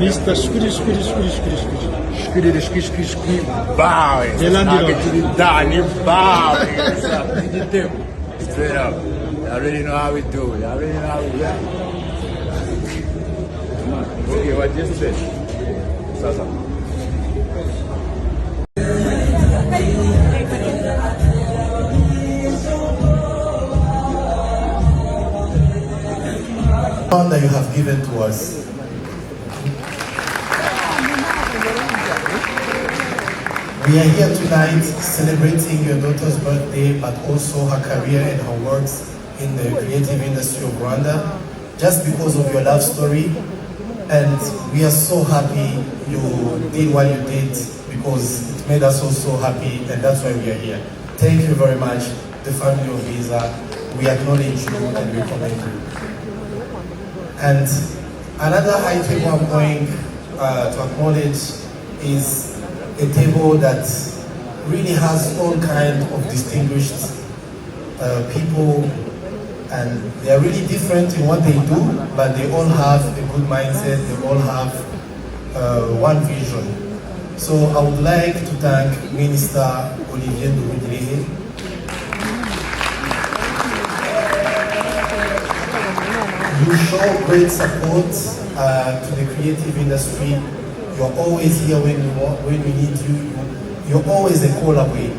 Mr. Shkiri. Bow. Danny bow. Straight up. I already know how we do it. Okay, what you say? Sasa. That you have given to us. We are here tonight celebrating your daughter's birthday, but also her career and her works in the creative industry of Rwanda, just because of your love story. And we are so happy you did what you did, because it made us also happy, and that's why we are here. Thank you very much, the family of BWIZA. We acknowledge you and we commend you. And another high table I'm going to acknowledge is a table that really has all kinds of distinguished people, and they are really different in what they do, but they all have a good mindset, they all have one vision. So I would like to thank Minister Olivier Nduhungirehe. You show great support to the creative industry. You're always here when we need you. You're always a call away.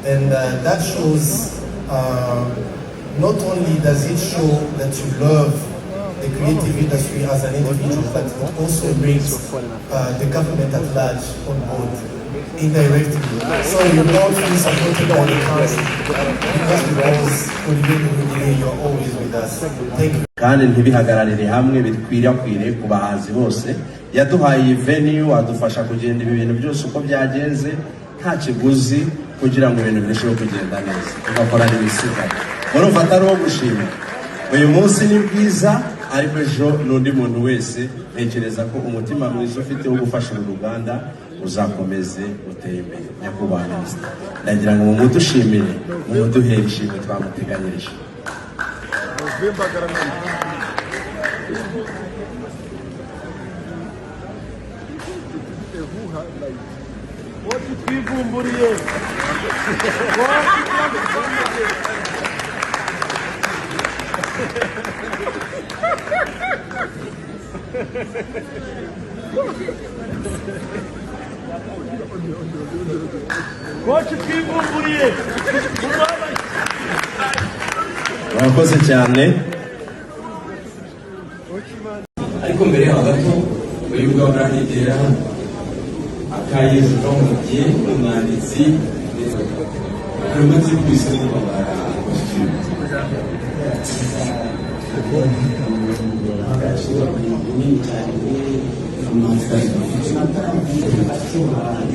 And that shows, not only does it show that you love the creative industry as an individual, but it also brings the government at large on board indirectly. So you don't feel supported by the council because you're always with us. Thank you. Kandi ntibihagararire hamwe bitwirakwire ku bahanzi bose. Yaduhaye venue, adufasha kugenda ibintu byose uko byagenze nta kiguzi kugira ngo ibintu birusheho kugenda neza. Tugakora n'ibisiga. Urumva atari wo gushima. Uyu munsi ni bwiza, ariko ejo n'undi muntu wese ntekereza ko umutima mwiza ufite wo gufasha uru Rwanda uzakomeze uteye imbere. Nyakubahwa Minisitiri, ndagira ngo mumudushimire, mumuduhere ishimwe twamuteganyirije. Murakoze cyane. Ariko mbere yaho gato uyibwa urahegera akayizuka mu gihe umwanditsi n'umutsi kwise n'ubara agaciro kanini cyane amazi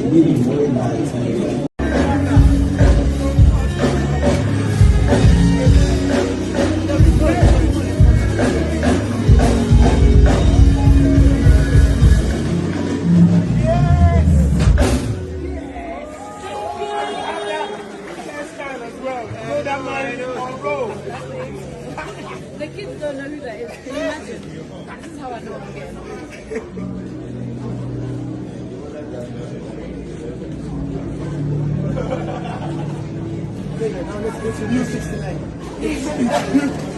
imirimo y'imari. The kids don't know who that is. Can you imagine? This is how I know I'm getting on.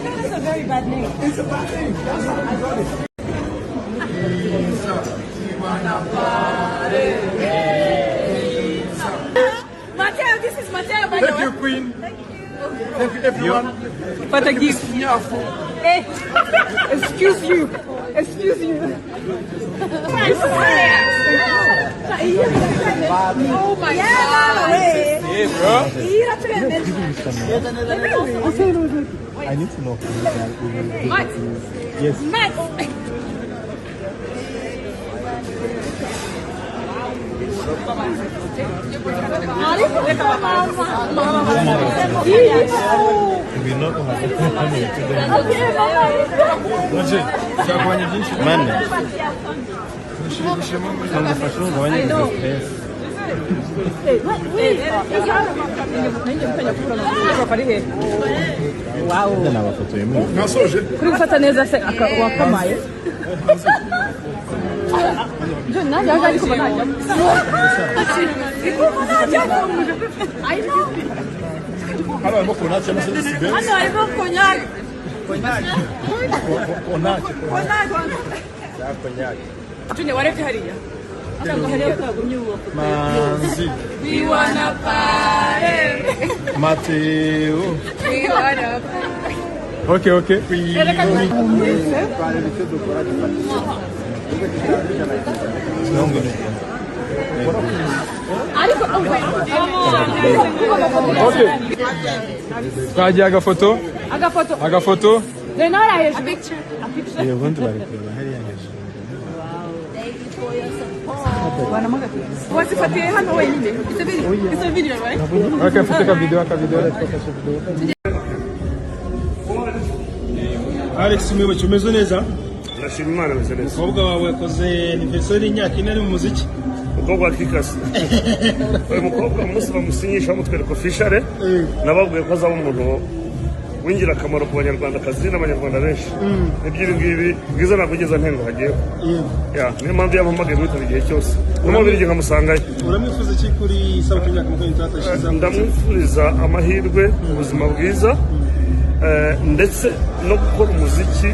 That's a very bad name. It's a bad name. I got it. Mateo, this is Mateo, by the way. Thank you, Queen. Thank you. Thank you, everyone. But a gift. Hey, excuse you. Excuse you. Oh my God. Hey, bro. I need to know. Matt. Yes. Matt. We know to have Kuri gufata neza se wakamaye John, nanjye aje ariko nanjye. I know. Hano harimo konate cyangwa se sibe. Hano harimo konyage. Konate. Konyage. Junior warebye hariya. Cyangwa hariya utagumye uwo. Manzi. We wanna party. Mateo. We wanna party. Okay. Okay. Twagiye agafoto. Then all I have a picture. Iyo bundi bari kureba hariya hejuru. Wasifatiye hano wenyine. It's a video, right? Okay, mfite video. Alex Mwibuke umeze neza? Ndashima Imana meze neza. Umukobwa wawe yakoze anniversary y'imyaka 4 ari mu muziki. Umukobwa wa Kikasi. Uyu mukobwa umunsi bamusinyisha bamutwereka official nababwiye ko azaba umuntu w'ingirakamaro ku banyarwandakazi n'abanyarwanda benshi. Ibyo ngibi bwiza nabugeza ntengo hagiye. Niyo mpamvu yampamagaye muri igihe cyose. N'umubiri igihe nkamusangayo. Uramwifuza iki kuri isabukuru y'imyaka 23? Ndamwifuriza amahirwe, ubuzima bwiza, ndetse no gukora umuziki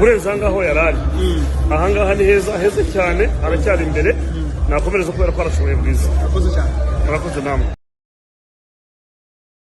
urenze ahangaho yarari. Ahangaha ni heza cyane, aracyari imbere. Nakomereza kubera ko arashoboye bwiza. Murakoze cyane. Murakoze namwe.